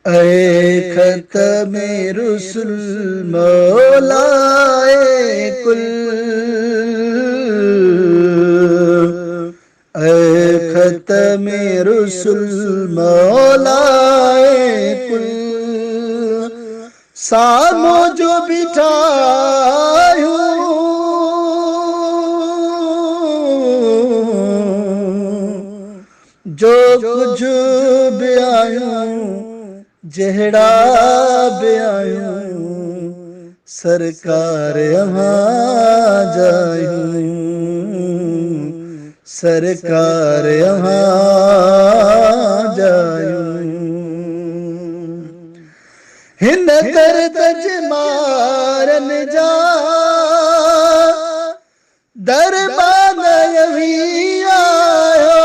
ऐ खत्मे रुसुल मौलाए कुल, ऐ खत्मे रुसुल मौलाए कुल, सामो जो बिठायूं जो कुछ भी आयूं जहड़ा भी आयूं सरकार यहाँ जायूं, सरकार यहाँ जायूं। हिन दर्द मारन जा दरबान यही आयो,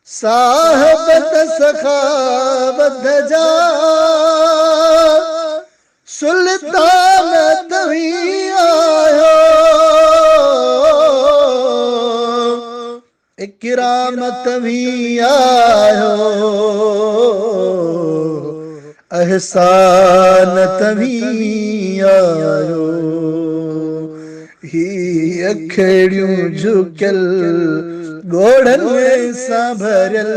साहबत सखावत जा सुल्तान तवी आयो, इकरामत भी आयो, एहसान तभी आयो। ही अखड़ियूं झुकल गोड़न सां भरियल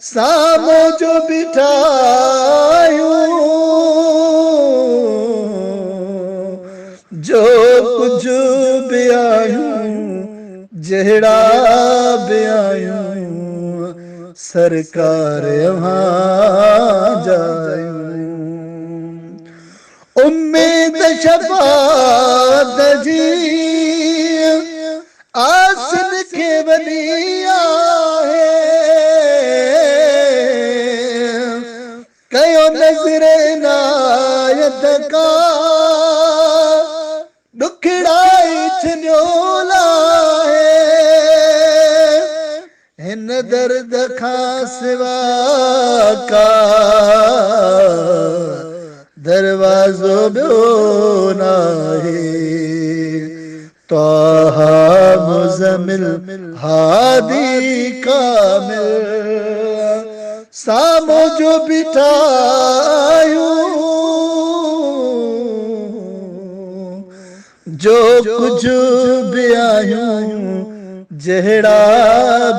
सामो जो बिठायूं जो कुछ भी आयूं जहड़ा भी आयूं सरकार यहाँ जायूं। उम्मीद शफात जी आसिन के बनिया है, कयो नजरे नायत का दुखड़ाई छन्योला है, हिन दर्द खां सिवा का दरवाज़ो ॿियो नाहे। ताहा मुज़मिल हादी कामिल सामो जो बिठायूं जो कुछ भी आयूं जहड़ा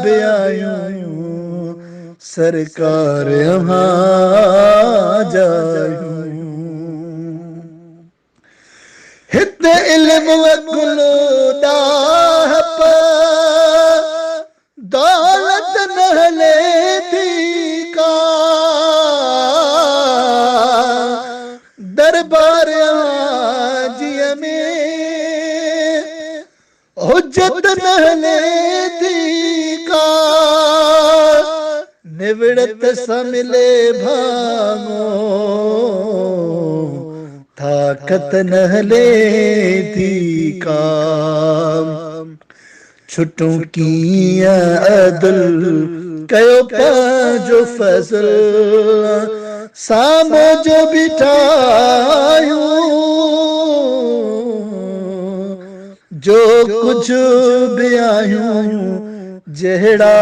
भी आयूं सरकार यहाँ जायूं। हित इल्म वकुल दाहप दौलत नहले थी का दरबार जिय में हुज्जत नहले थी का निवड़त समिले भांगो ताकत नहले थी काम छुटूं कीअं अदल कयो पंहिंजो फज़ल सामो जो बिठायूं जो कुछ भी आयूं जहड़ा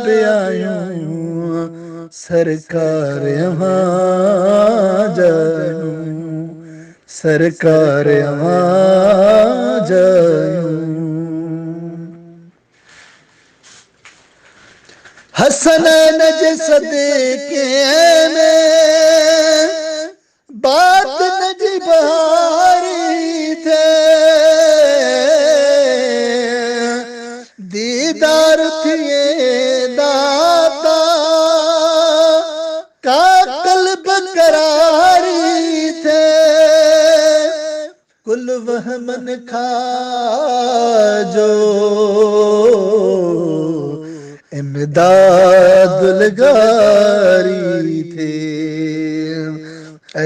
भी आयूं सरकार यहाँ जायूं, सरकार यहाँ जायूं। हसनैन जे सदके में बात नजी बहारी थे, दीदार थिए दाता का कल्ब करारी थे, कुल वहमन खाजो इमदादुल गारी थे। ऐ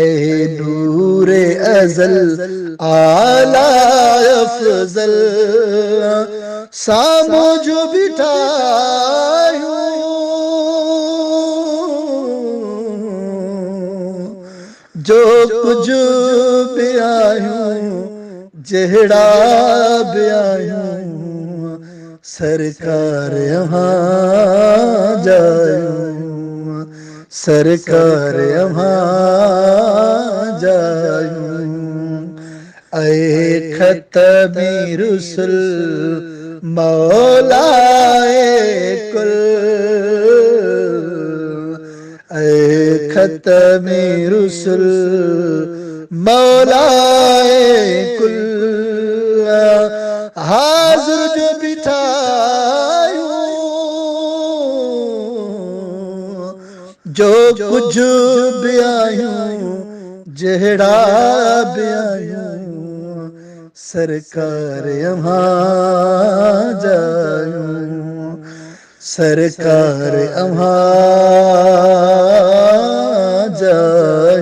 नूरे अज़ल आला अफ़ज़ल सामो जो बिठायूं जो कुछ भी आयूं जहड़ा भी आयूं सरकार यहाँ जायूं, सरकार यहाँ जायूं। ऐ खतमी रुसल मौलाए कुल, ऐ खतमी रुसल मौलाए कुल, हाजिर जो बिठायूं, जो कुछ भी आयूं, जेड़ा भी आयूं, सरकार यहाँ जायूं, सरकार यहाँ जायूं।